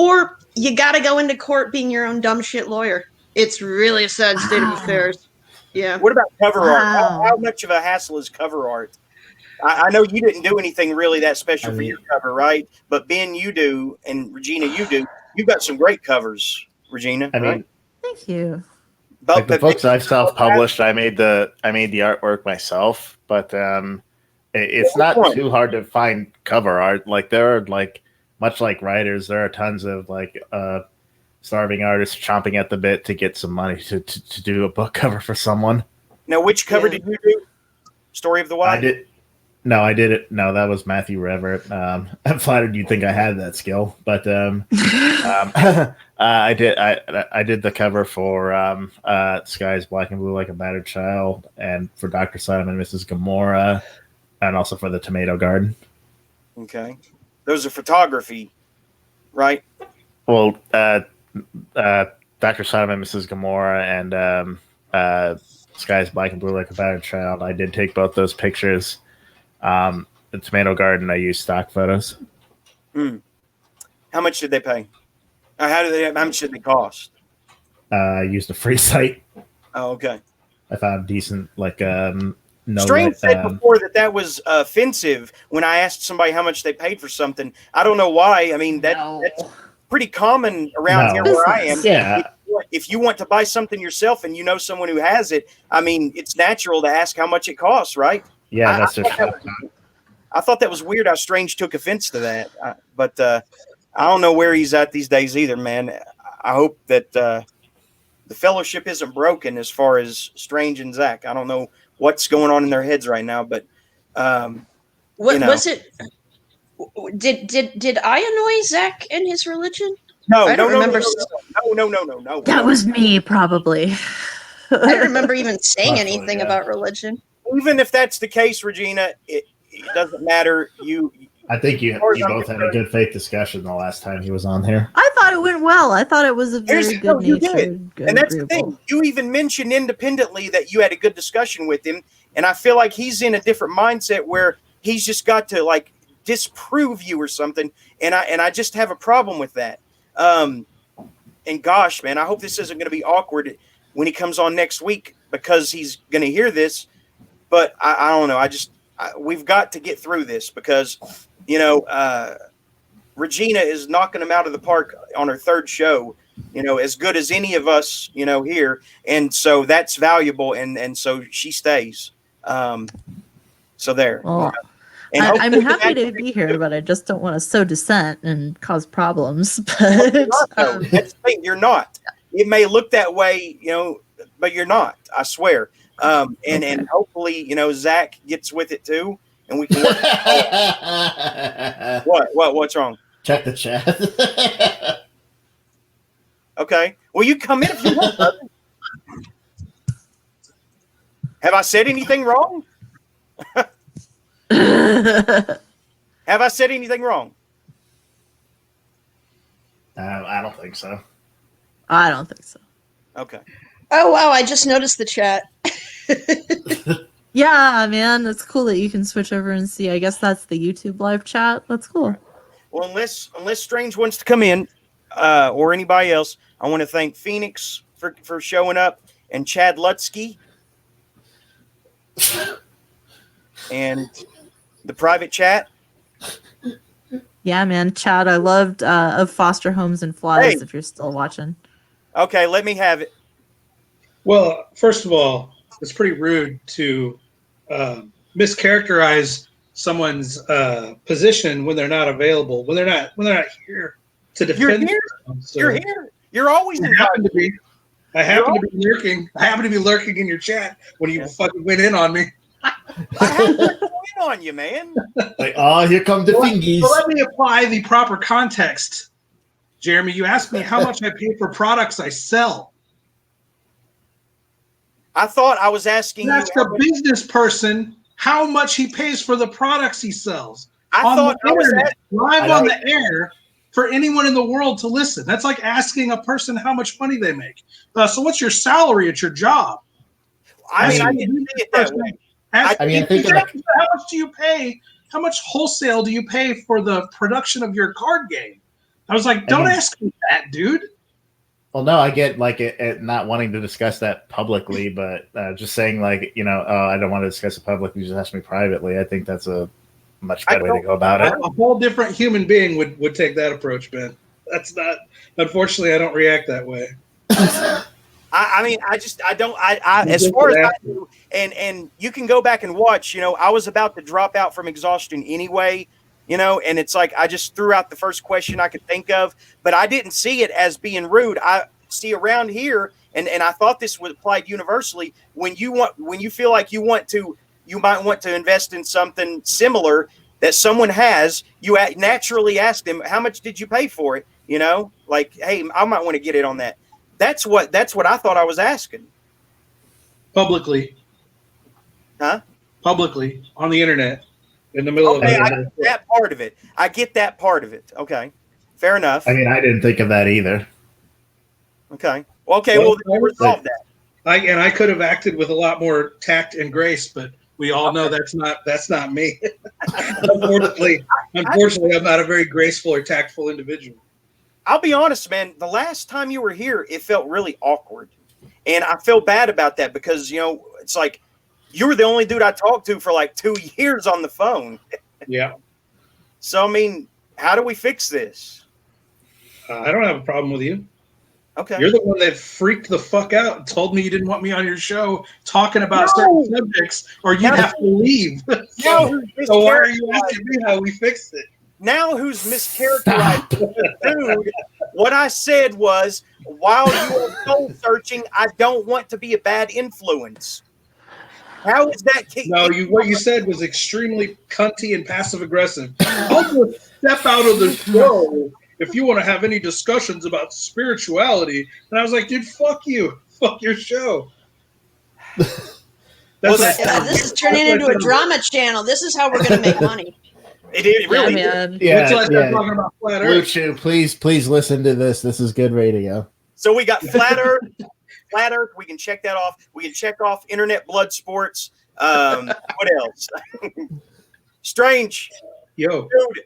or you got to go into court being your own dumb shit lawyer. It's really a sad state of affairs. Yeah. What about cover art? How much of a hassle is cover art? I know you didn't do anything really that special for your cover, right? But Ben, you do, and Regina, you do. You've got some great covers, Regina. I mean, right? Thank you. Like the books I've self-published, I made the artwork myself, but it's not too hard to find cover art. Like there are much like writers, there are tons of starving artists chomping at the bit to get some money to do a book cover for someone. Now, which cover did you do? Story of the Wild? I did it. No, that was Matthew Revert. I'm flattered you'd think I had that skill, but I did the cover for Skies Black and Blue Like a Battered Child, and for Dr. Sodom and Mrs. Gomorrah, and also for the Tomato Garden. Okay, those are photography, right? Well, Dr. Sodom and Mrs. Gomorrah and Skies Black and Blue Like a Battered Child. I did take both those pictures. The Tomato Garden, I used stock photos. How much did they pay? How much did they cost? I used a free site. Oh, okay. I found decent, Strange said before that was offensive when I asked somebody how much they paid for something. I don't know why. I mean, that's pretty common around here where I am. Yeah. If you want to buy something yourself and you know someone who has it, I mean, it's natural to ask how much it costs, right? Yeah, that's just. I thought that was weird how Strange took offense to that. But I don't know where he's at these days either, man. I hope that the fellowship isn't broken as far as Strange and Zach. I don't know what's going on in their heads right now, but was it? Did I annoy Zach and his religion? No, I don't remember. No. That was me, probably. I don't remember even saying anything about religion. Even if that's the case, Regina, it doesn't matter. I think you both had a good faith discussion the last time he was on here. I thought it went well. I thought it was a very good natured, and that's the thing. You even mentioned independently that you had a good discussion with him, and I feel like he's in a different mindset where he's just got to disprove you or something, and I just have a problem with that. And gosh, man, I hope this isn't going to be awkward when he comes on next week because he's going to hear this. But I don't know. We've got to get through this because, Regina is knocking him out of the park on her third show, as good as any of us, here. And so that's valuable. And so she stays. So there. Oh. And I'm happy to be here, but I just don't want to sow dissent and cause problems. But that's the thing. You're not. It may look that way, but you're not. I swear. And hopefully, Zach gets with it too, and we can work. What's wrong? Check the chat. Okay. Well, you come in if you want, brother. Have I said anything wrong? Have I said anything wrong? I don't think so. I don't think so. Okay. Oh, wow. I just noticed the chat. Yeah, man. It's cool that you can switch over and see. I guess that's the YouTube live chat. That's cool. Well, unless Strange wants to come in or anybody else, I want to thank Phoenix for showing up and Chad Lutsky and the private chat. Yeah, man. Chad, I loved Of Foster Homes and Flies, if you're still watching. Okay, let me have it. Well, first of all, it's pretty rude to mischaracterize someone's position when they're not available, when they're not here to defend. You're here. So You're here. You're always I happen to be. I happen to be lurking. I happen to be lurking in your chat when you fucking went in on me. I haven't went in on you, man. Here come the fingies. So let me apply the proper context. Jeremy, you asked me how much I pay for products I sell. I thought I was asking Ask a business person how much he pays for the products he sells. I thought I was live on the air for anyone in the world to listen. That's like asking a person how much money they make. So what's your salary at your job? I didn't see it that way. How much do you pay? How much wholesale do you pay for the production of your card game? I was like, don't ask me that, dude. Well, no, I get like it not wanting to discuss that publicly, but just saying like, I don't want to discuss it publicly. Just ask me privately. I think that's a much better way to go about it. A whole different human being would take that approach, Ben. That's not. Unfortunately, I don't react that way. I mean, I don't, as far as I do, and you can go back and watch, I was about to drop out from exhaustion anyway, and it's like, I just threw out the first question I could think of, but I didn't see it as being rude. I see around here, and I thought this was applied universally. When you feel like you might want to invest in something similar that someone has, you naturally ask them, how much did you pay for it? Like, hey, I might want to get it on that. That's what I thought I was asking. Publicly. Huh? Publicly on the internet in the middle of I get that part of it. I get that part of it. Okay. Fair enough. I mean, I didn't think of that either. Okay. Well, we'll resolve that. I could have acted with a lot more tact and grace, but we all know that's not me. Unfortunately, I'm not a very graceful or tactful individual. I'll be honest, man. The last time you were here, it felt really awkward. And I feel bad about that because, it's like you were the only dude I talked to for like 2 years on the phone. Yeah. So, I mean, how do we fix this? I don't have a problem with you. Okay. You're the one that freaked the fuck out and told me you didn't want me on your show talking about certain subjects or you'd have to leave. So why are you asking me how we fixed it? Now who's mischaracterized dude? What I said was, while you are soul searching, I don't want to be a bad influence. How is that? No, what you said was extremely cunty and passive aggressive. I'll just step out of the show if you want to have any discussions about spirituality. And I was like, dude, fuck you. Fuck your show. This is turning into a drama channel. This is how we're going to make money. It really man. Yeah. Talking about flat Earth. Blue Chew, please listen to this. This is good radio. So we got flat Earth. Flat Earth. We can check that off. We can check off internet blood sports. What else? Strange. Yo. Dude,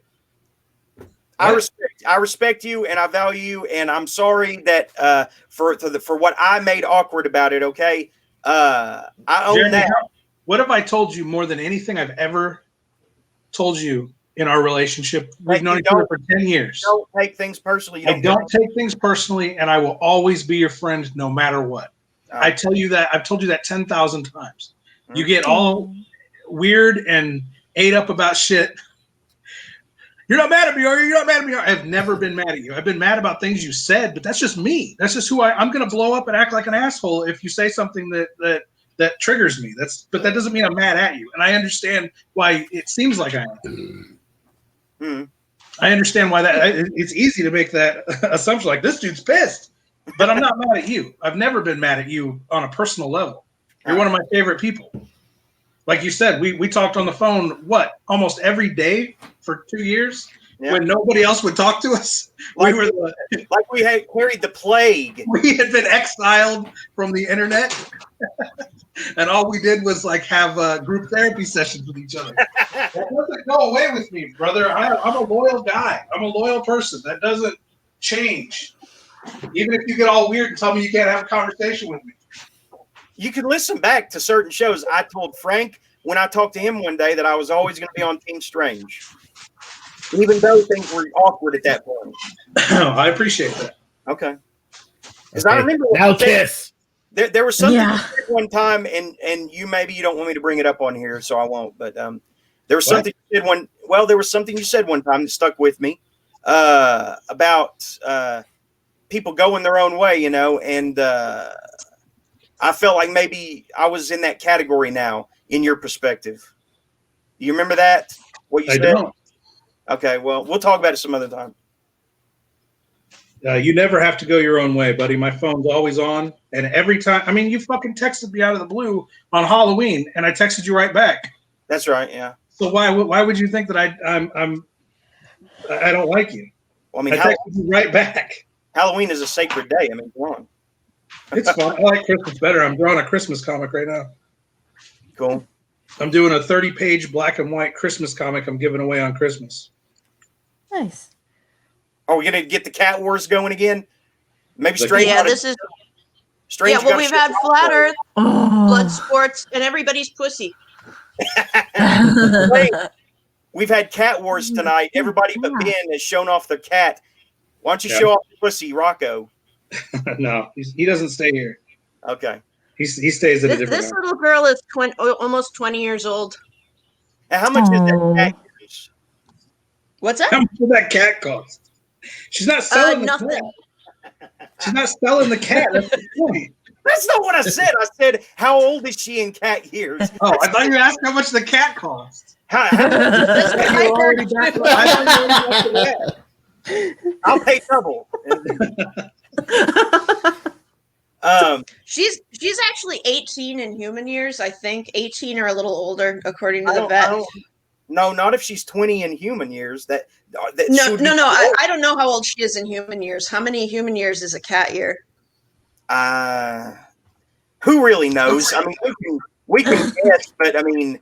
I respect you and I value you, and I'm sorry that for what I made awkward about it. Okay, I own Jeremy, that. What have I told you more than anything I've ever told you in our relationship? We've known each other for 10 years. Don't take things personally. I don't take things personally, and I will always be your friend no matter what. I tell you that. I've told you that 10,000 times. You get all weird and ate up about shit. You're not mad at me, are you? You're not mad at me. I've never been mad at you. I've been mad about things you said, but that's just me. That's just who I'm going to blow up and act like an asshole if you say something that triggers me. But that doesn't mean I'm mad at you. And I understand why it seems like I am. Mm-hmm. I understand why it's easy to make that assumption like this dude's pissed, but I'm not mad at you. I've never been mad at you on a personal level. You're one of my favorite people. Like you said, we talked on the phone, almost every day for 2 years when nobody else would talk to us. Like we had carried the plague. We had been exiled from the internet. And all we did was have group therapy sessions with each other. That doesn't go away with me, brother. I'm a loyal guy. I'm a loyal person. That doesn't change. Even if you get all weird and tell me you can't have a conversation with me. You can listen back to certain shows. I told Frank when I talked to him one day that I was always going to be on Team Strange, even though things were awkward at that point. I appreciate that. Okay. Because I remember now kiss. There was something you said one time, and you don't want me to bring it up on here, so I won't. But there was something you said there was something you said one time that stuck with me about people going their own way, and I felt like maybe I was in that category now in your perspective. Do you remember that? What you said? I don't. Okay, well, we'll talk about it some other time. You never have to go your own way, buddy. My phone's always on. And every time, you fucking texted me out of the blue on Halloween, and I texted you right back. That's right, yeah. So why would you think that I don't like you? Well, I texted you right back. Halloween is a sacred day. Come on. It's fun. I like Christmas better. I'm drawing a Christmas comic right now. Cool. I'm doing a 30-page black and white Christmas comic I'm giving away on Christmas. Nice. Are we gonna get the cat wars going again? Maybe The- Strange. Yeah, this is. Strange. Yeah, well, we've had flat Earth, blood Oh. sports, and everybody's pussy. We've had cat wars tonight. Everybody but Ben has shown off their cat. Why don't you show off your pussy, Rocco? No, he doesn't stay here. Okay. He stays at a This, different this house. little girl is almost 20 years old. And how much is that cat? Yours? What's that? How much does that cat cost? She's not selling the Nothing. cat. She's not selling the cat. That's the point. That's not what I said. I said, how old is she in cat years? Oh, I thought you asked how much the cat costs. How, I heard I'll pay double. she's actually 18 in human years, I think. 18 or a little older, according to I the don't- vet. No, not if she's 20 in human years. That No, she would no, be no. old. I don't know how old she is in human years. How many human years is a cat year? Who really knows? I mean, we can guess, but I mean,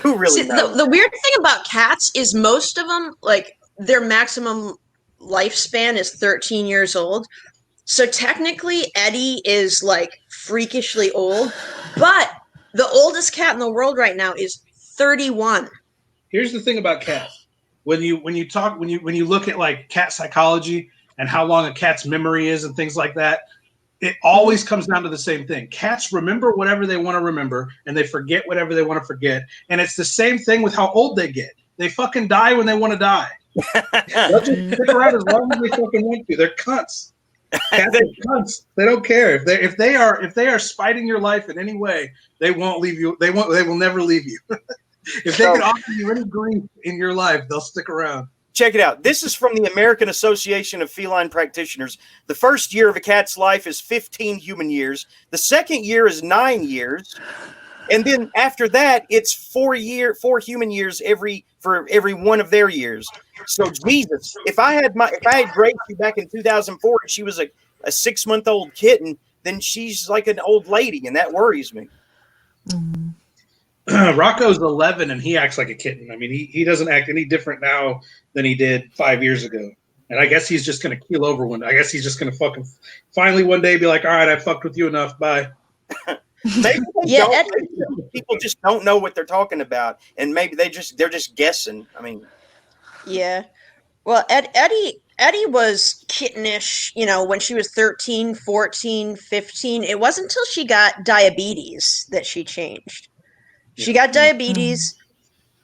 who really See, knows? the weird thing about cats is most of them, like, their maximum lifespan is 13 years old. So technically, Eddie is like freakishly old, but the oldest cat in the world right now is 31. Here's the thing about cats. When you look at like cat psychology and how long a cat's memory is and things like that, it always comes down to the same thing. Cats remember whatever they want to remember and they forget whatever they want to forget. And it's the same thing with how old they get. They fucking die when they want to die. They'll just stick around as long as they fucking want to. They're cunts. Cats are cunts. They don't care. If they are spiting your life in any way, they won't leave you. They will never leave you. If they can offer you any grief in your life, they'll stick around. Check it out. This is from the American Association of Feline Practitioners. The first year of a cat's life is 15 human years. The second year is 9 years. And then after that, it's 4 human years for every one of their years. So Jesus, if I had Gracie back in 2004 and she was a 6-month-old kitten, then she's like an old lady, and that worries me. Rocco's 11 and he acts like a kitten. I mean, he doesn't act any different now than he did 5 years ago. And I guess he's just going to keel over one. I guess he's just going to fucking finally one day be like, all right, I fucked with you enough. Bye. Maybe Yeah, people just don't know what they're talking about, and maybe they're just guessing. I mean, Yeah. Well, Eddie was kittenish, when she was 13, 14, 15. It wasn't until she got diabetes that she changed. She got diabetes,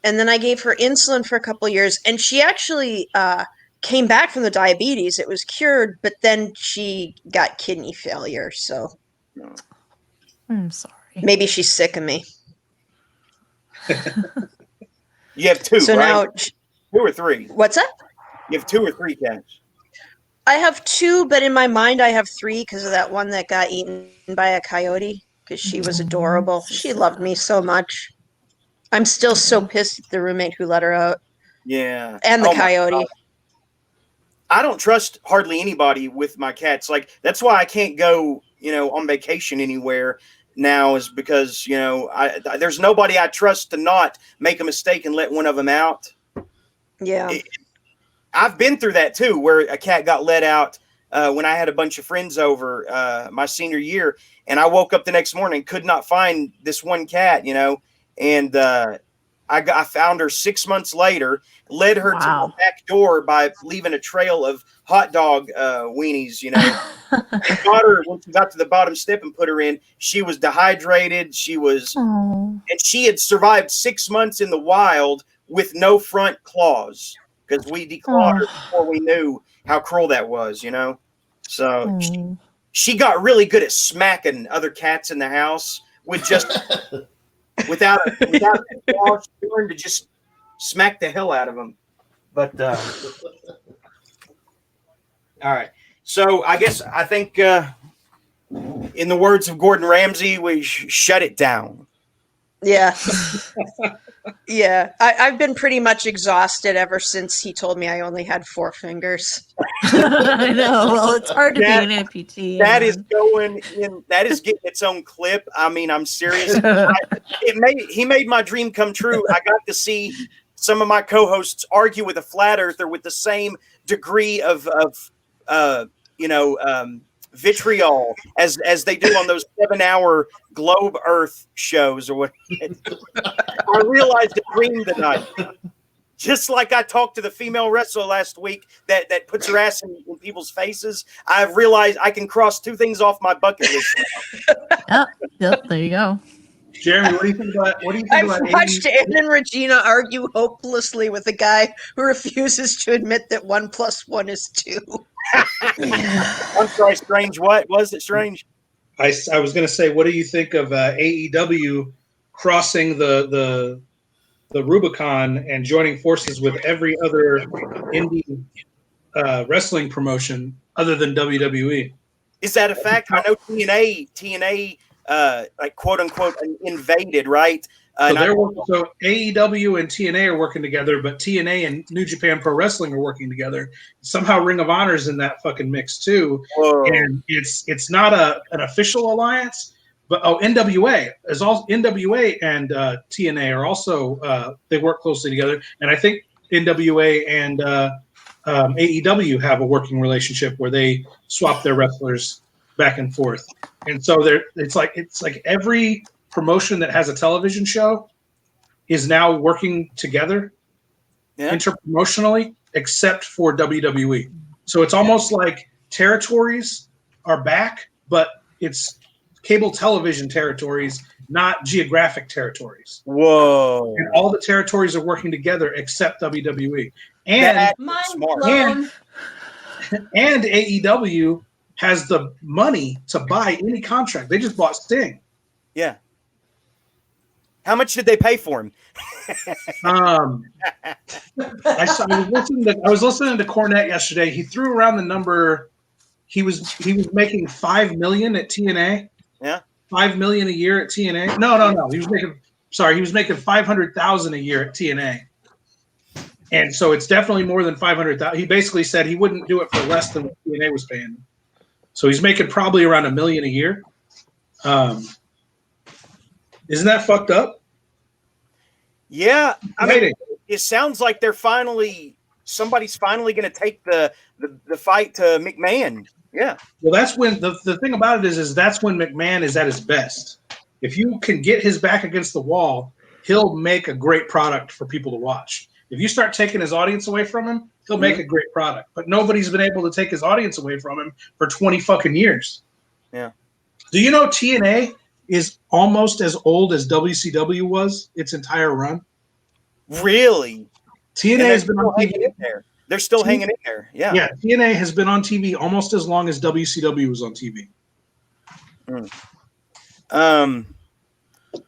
and then I gave her insulin for a couple of years, and she actually came back from the diabetes. It was cured, but then she got kidney failure, so I'm sorry. maybe she's sick of me. you have two, So right? now, 2 or 3. what's up? You have 2 or 3 cats. I have 2, but in my mind I have 3 because of that one that got eaten by a coyote because she was adorable. She loved me so much. I'm still so pissed at the roommate who let her out Yeah, and the Oh my coyote. God. I don't trust hardly anybody with my cats. Like, that's why I can't go, on vacation anywhere now, is because, there's nobody I trust to not make a mistake and let one of them out. Yeah. I've been through that too, where a cat got let out when I had a bunch of friends over my senior year, and I woke up the next morning, could not find this one cat, and I found her 6 months later, led her to the back door by leaving a trail of hot dog weenies, got her when she got to the bottom step and put her in. She was dehydrated. And she had survived 6 months in the wild with no front claws, because we declawed her before we knew how cruel that was, So she got really good at smacking other cats in the house with just without a claw. She learned to just smack the hell out of them. But all right. So I think in the words of Gordon Ramsay, we shut it down. Yeah. Yeah. I've been pretty much exhausted ever since he told me I only had 4 fingers. I know. Well, it's hard to be an amputee. That is getting its own clip. I mean, I'm serious. He made my dream come true. I got to see some of my co-hosts argue with a flat earther with the same degree of vitriol as they do on those 7-hour Globe Earth shows or what. I realized a dream tonight. Just like I talked to the female wrestler last week that puts her ass in people's faces, I've realized I can cross two things off my bucket list. Yep, there you go. Jeremy, what do you think about I've watched Ann and Regina argue hopelessly with a guy who refuses to admit that 1 + 1 is 2. I'm sorry, Strange. What was it, Strange? I was going to say, what do you think of AEW crossing the Rubicon and joining forces with every other indie wrestling promotion other than WWE? Is that a fact? I know TNA, like quote unquote, invaded, right? So AEW and TNA are working together, but TNA and New Japan Pro Wrestling are working together. Somehow Ring of Honor's in that fucking mix too. Whoa. And it's not an official alliance, but NWA is all NWA and TNA are also they work closely together. And I think NWA and AEW have a working relationship where they swap their wrestlers back and forth. And so it's like every promotion that has a television show is now working together interpromotionally, except for WWE. So it's almost like territories are back, but it's cable television territories, not geographic territories. Whoa. And all the territories are working together except WWE. And AEW has the money to buy any contract. They just bought Sting. Yeah. How much did they pay for him? I was listening to Cornette yesterday. He threw around the number. He was making $5 million at TNA. Yeah, $5 million a year at TNA. No. He was making $500,000 a year at TNA. And so it's definitely more than $500,000. He basically said he wouldn't do it for less than what TNA was paying. So he's making probably around $1 million a year. Isn't that fucked up? Yeah, I mean, it sounds like somebody's finally going to take the fight to McMahon. Yeah. Well, that's when the thing about it is that's when McMahon is at his best. If you can get his back against the wall, he'll make a great product for people to watch. If you start taking his audience away from him, he'll make a great product. But nobody's been able to take his audience away from him for 20 fucking years. Yeah. Do you know TNA is almost as old as WCW was its entire run? Really? TNA has been on TV. In there. They're still hanging in there. Yeah. Yeah, TNA has been on TV almost as long as WCW was on TV.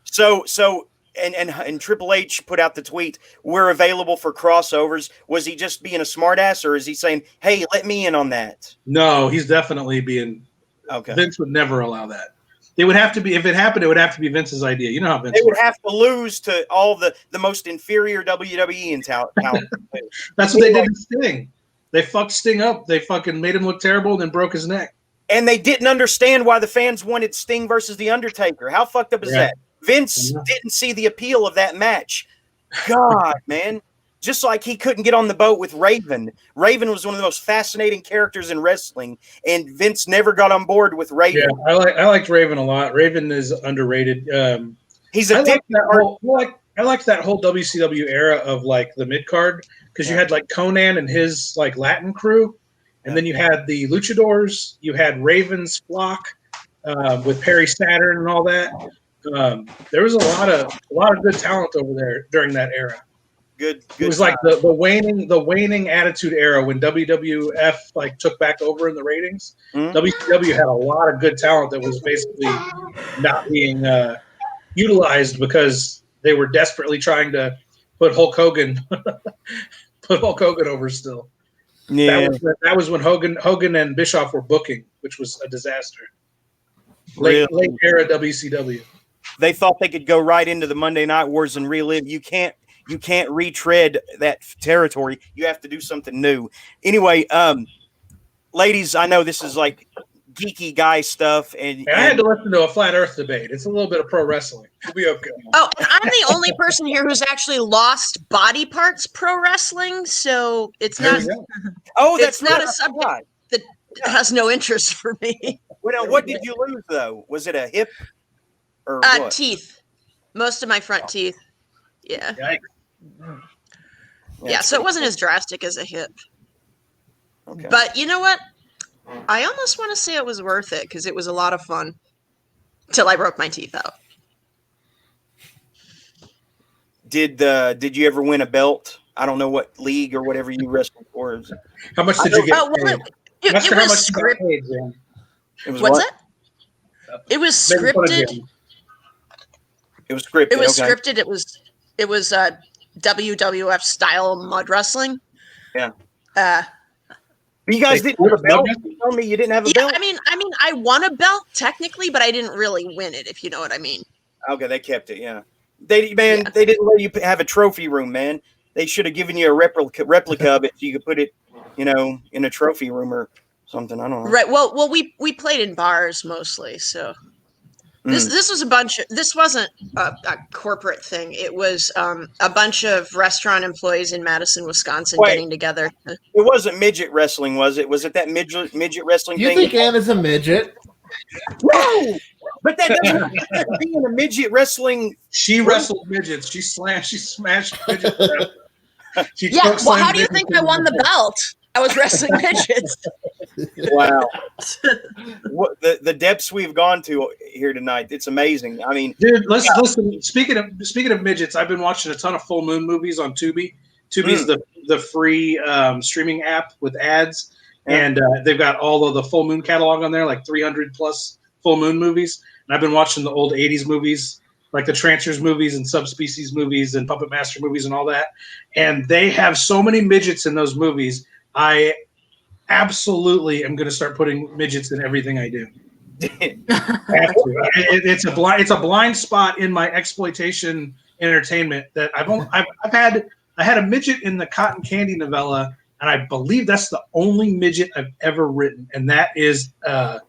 So and Triple H put out the tweet, we're available for crossovers. Was he just being a smartass, or is he saying, hey, let me in on that? No, he's definitely being okay. Vince would never allow that. They would have to be, if it happened, it would have to be Vince's idea. You know how Vince They would have to lose to all the most inferior WWE in talent. That's what they did to Sting. They fucked Sting up. They fucking made him look terrible and then broke his neck. And they didn't understand why the fans wanted Sting versus The Undertaker. How fucked up is that? Vince didn't see the appeal of that match. God, man. Just like he couldn't get on the boat with Raven. Raven was one of the most fascinating characters in wrestling, and Vince never got on board with Raven. Yeah, I liked Raven a lot. Raven is underrated. He's a I liked that whole WCW era of like the mid card because you had like Conan and his like Latin crew, and then you had the Luchadors. You had Raven's flock with Perry Saturn and all that. There was a lot of good talent over there during that era. Good it was like the waning attitude era when WWF like took back over in the ratings. WCW had a lot of good talent that was basically not being utilized because they were desperately trying to put Hulk Hogan over still. Yeah, that was when Hogan and Bischoff were booking, which was a disaster. Late era WCW. They thought they could go right into the Monday Night Wars and relive. You can't retread that territory. You have to do something new. Anyway, ladies, I know this is like geeky guy stuff. And I had to listen to a flat Earth debate. It's a little bit of pro wrestling. We'll be okay. Oh, and I'm the only person here who's actually lost body parts pro wrestling, so it's There not. we go. oh, It's that's not right. a subject that has no interest for me. Well, what did you lose though? Was it a hip or what? Teeth. Most of my front teeth. Yeah. Yikes. Yeah, so it wasn't as drastic as a hip. Okay. But you know what? I almost want to say it was worth it because it was a lot of fun till I broke my teeth out. Did you ever win a belt? I don't know what league or whatever you wrestled for. How much did you get? Oh, well, it Master, how was much you got scripted. paid, Jan? It was What's what? that? It was Making fun of scripted. Jan. It was scripted. It was okay. scripted. It was WWF style mud wrestling. Yeah. Uh, But you guys didn't have a belt. You told me you didn't have a yeah, belt. I mean, I won a belt technically, but I didn't really win it, if you know what I mean. Okay, they kept it. Yeah, they didn't let you have a trophy room, man. They should have given you a replica of it so you could put it, in a trophy room or something. I don't know. Right. Well, we played in bars mostly, so this was this wasn't a corporate thing. It was a bunch of restaurant employees in Madison, Wisconsin getting together. It wasn't midget wrestling, was it? Was it that midget wrestling You thing? think Anna's a midget? No, but that doesn't being a midget wrestling. She wrestled midgets. She smashed midgets. Yeah. Well, how do you think I won the belt? I was wrestling midgets. Wow. What the depths we've gone to here tonight. It's amazing. I mean, dude, listen. Speaking of midgets, I've been watching a ton of full moon movies on Tubi. Tubi's the free streaming app with ads, and they've got all of the full moon catalog on there, like 300 plus full moon movies. And I've been watching the old 80s movies, like the Trancers movies and Subspecies movies and Puppet Master movies and all that. And they have so many midgets in those movies. I absolutely am going to start putting midgets in everything I do. It's a blind spot in my exploitation entertainment that I had a midget in the Cotton Candy novella, and I believe that's the only midget I've ever written, and that is a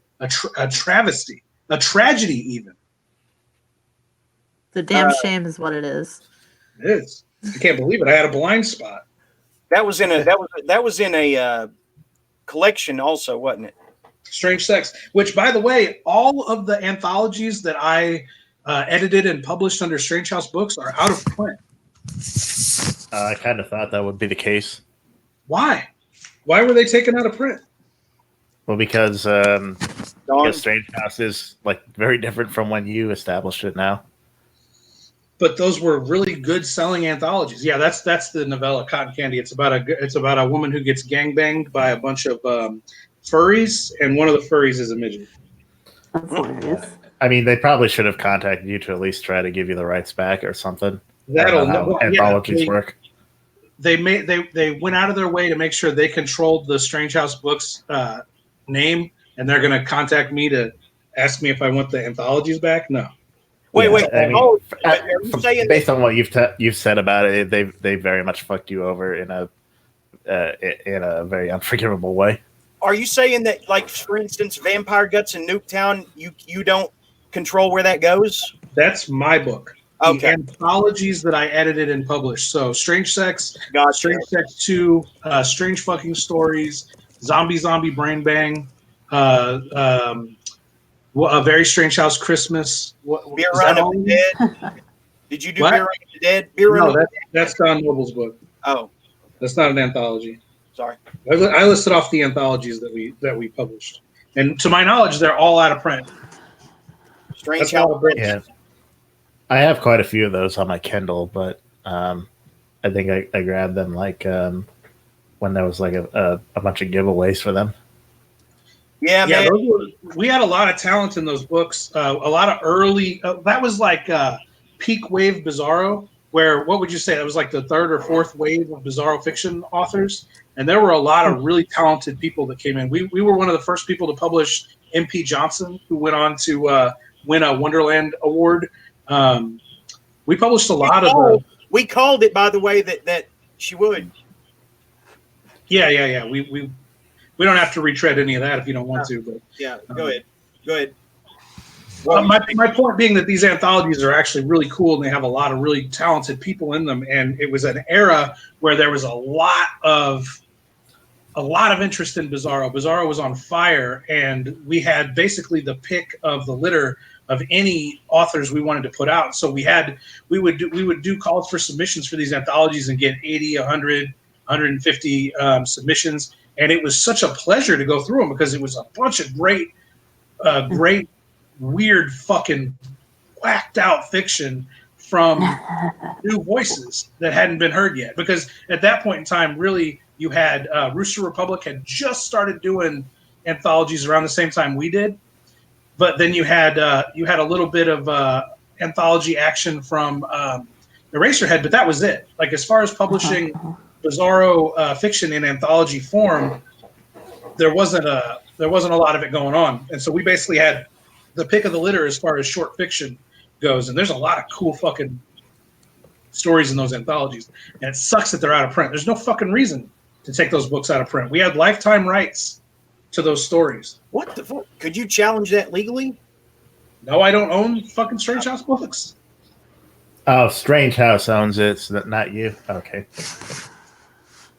travesty, a tragedy even. The damn shame is what it is. It is. I can't believe it. I had a blind spot. that was in a collection also, wasn't it? Strange Sex, which, by the way, all of the anthologies that I edited and published under Strange House Books are out of print. I kind of thought that would be the case. Why? Why were they taken out of print? Well, because Strange House is very different from when you established it now. But those were really good selling anthologies. Yeah, that's the novella Cotton Candy. It's about a woman who gets gangbanged by a bunch of furries, and one of the furries is a midget. That's hilarious. I mean, they probably should have contacted you to at least try to give you the rights back or something. That'll how anthologies work. They went out of their way to make sure they controlled the Strange House Books name, and they're going to contact me to ask me if I want the anthologies back. No. Wait. I mean, are you saying based on what you've said about it, they very much fucked you over in a very unforgivable way. Are you saying that, like, for instance, Vampire Guts in Nuketown, you don't control where that goes? That's my book. Okay. The anthologies that I edited and published. So Strange Sex, Gotcha. Strange Sex 2, Strange Fucking Stories, Zombie Brain Bang, A Very Strange House Christmas. Beer Run of the Dead. Did you do What? Beer Run of the Dead? Beer Run of the Dead? That's Don Noble's book. Oh, That's not an anthology. sorry. I listed off the anthologies that we published, and to my knowledge, they're all out of print. Strange That's House. all great. Yeah, I have quite a few of those on my Kindle, but I think I grabbed them when there was a bunch of giveaways for them. Yeah, man. We had a lot of talent in those books. A lot of early. That was like peak wave Bizarro. Where what would you say? That was like the third or fourth wave of Bizarro fiction authors, and there were a lot of really talented people that came in. We were one of the first people to publish M.P. Johnson, who went on to win a Wonderland Award. We published a lot of. We called it, by the way, that she would. Yeah. We don't have to retread any of that if you don't want to. But yeah, go ahead. Go ahead. Well, my point being that these anthologies are actually really cool and they have a lot of really talented people in them. And it was an era where there was a lot of interest in Bizarro. Bizarro was on fire, and we had basically the pick of the litter of any authors we wanted to put out. So we would do calls for submissions for these anthologies and get 80, 100, 150 submissions. And it was such a pleasure to go through them because it was a bunch of great, weird, fucking whacked out fiction from new voices that hadn't been heard yet. Because at that point in time, really, you had Rooster Republic had just started doing anthologies around the same time we did. But then you had a little bit of anthology action from Eraserhead, but that was it. Like as far as publishing Bizarro fiction in anthology form, there wasn't a lot of it going on, and so we basically had the pick of the litter as far as short fiction goes. And there's a lot of cool fucking stories in those anthologies, and it sucks that they're out of print. There's no fucking reason to take those books out of print. We had lifetime rights to those stories. What the fuck? Could you challenge that legally? No, I don't own fucking Strange House books. Oh, Strange House owns it, so that not you. Okay.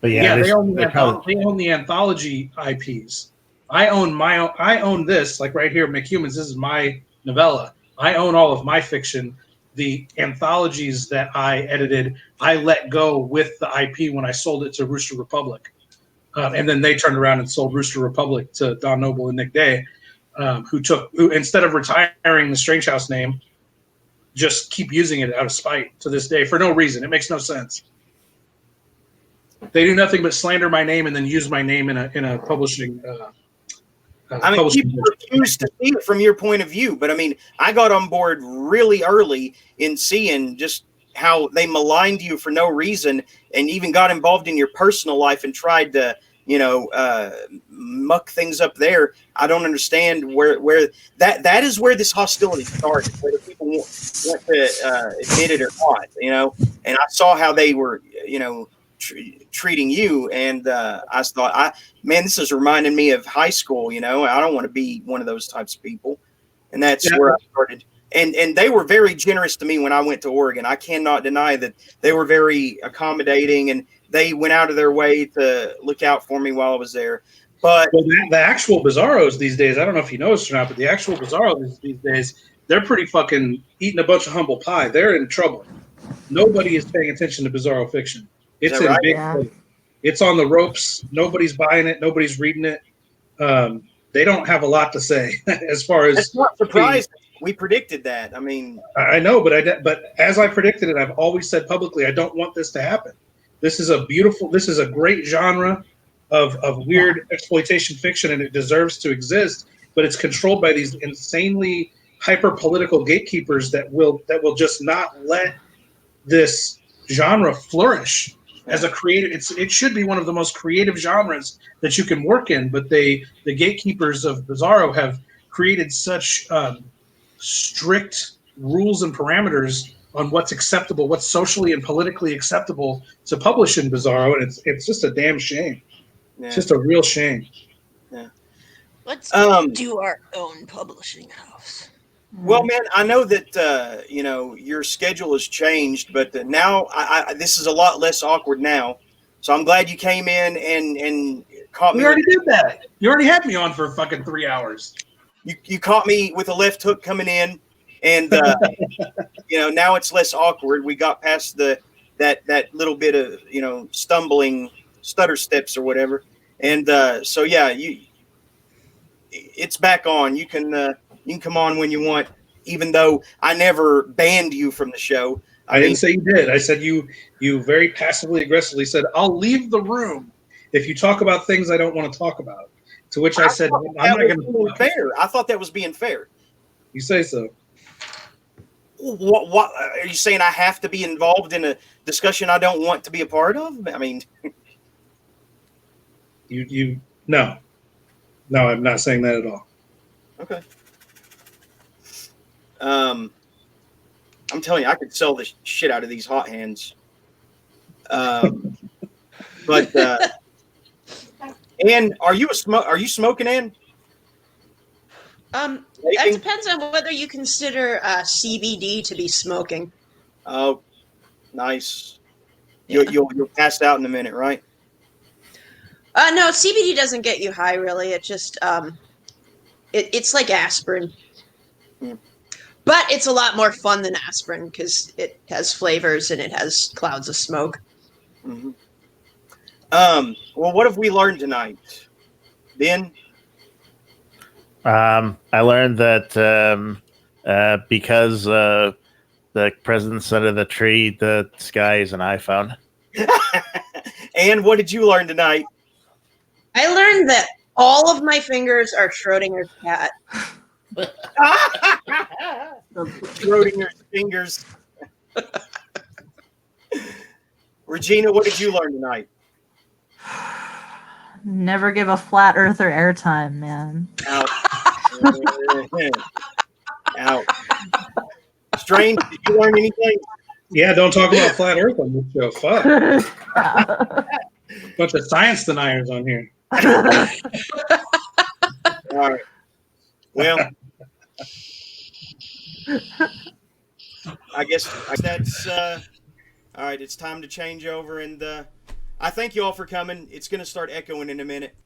But yeah, they own the anthology IPs. I own this, like right here, McHumans. This is my novella. I own all of my fiction. The anthologies that I edited, I let go with the IP when I sold it to Rooster Republic. And then they turned around and sold Rooster Republic to Don Noble and Nick Day, who instead of retiring the Strange House name, just keep using it out of spite to this day for no reason. It makes no sense. They do nothing but slander my name and then use my name in a publishing. People refuse to see it from your point of view, but I mean, I got on board really early in seeing just how they maligned you for no reason, and even got involved in your personal life and tried to, muck things up there. I don't understand where that is where this hostility started, whether people want to admit it or not, And I saw how they were, treating you, and I thought, this is reminding me of high school. I don't want to be one of those types of people, and that's where I started. And they were very generous to me when I went to Oregon. I cannot deny that they were very accommodating, and they went out of their way to look out for me while I was there. But the actual Bizarros these days, I don't know if you noticed or not, but the actual Bizarros these days, they're pretty fucking eating a bunch of humble pie. They're in trouble. Nobody is paying attention to Bizarro fiction. It's in big trouble. It's on the ropes. Nobody's buying it. Nobody's reading it. They don't have a lot to say as far as. That's not surprising. We predicted that. I mean, I know, but as I predicted it, I've always said publicly, I don't want this to happen. This is a great genre of weird exploitation fiction, and it deserves to exist. But it's controlled by these insanely hyper political gatekeepers that will just not let this genre flourish as a creative. It should be one of the most creative genres that you can work in, but the gatekeepers of Bizarro have created such strict rules and parameters on what's acceptable, what's socially and politically acceptable to publish in Bizarro, and it's just a damn shame. Yeah. It's just a real shame. Yeah. Let's do our own publishing house. Well, man, I know that your schedule has changed, but now this is a lot less awkward now. So I'm glad you came in and caught me. We already did that. You already had me on for fucking 3 hours. You caught me with a left hook coming in, and now it's less awkward. We got past that little bit of stumbling stutter steps or whatever, and so yeah, it's back on. You can come on when you want, even though I never banned you from the show. I didn't say you did. I said you very passively aggressively said, I'll leave the room if you talk about things I don't want to talk about. To which I said, I'm not going to be fair. I thought that was being fair. You say so. What are you saying? I have to be involved in a discussion I don't want to be a part of? I mean, no, I'm not saying that at all. Okay. I'm telling you, I could sell the shit out of these hot hands. But And are you smoking, Ann? That Vaping? depends on whether you consider CBD to be smoking. Oh, nice. Yeah. You'll pass out in a minute, right? No, CBD doesn't get you high, really. It just it's like aspirin, Hmm. but it's a lot more fun than aspirin because it has flavors and it has clouds of smoke. Mm-hmm. Well, what have we learned tonight, Ben? I learned that because the president's under the tree, the sky is an iPhone. And what did you learn tonight? I learned that all of my fingers are Schrodinger's cat. Schrodinger's fingers. Regina, what did you learn tonight? Never give a flat earther airtime, man. Out. Out. Strange, did you learn anything? Yeah, don't talk about flat Earth on this show. Fuck. Bunch of science deniers on here. All right. Well, I guess that's all right. It's time to change over, and I thank you all for coming. It's going to start echoing in a minute.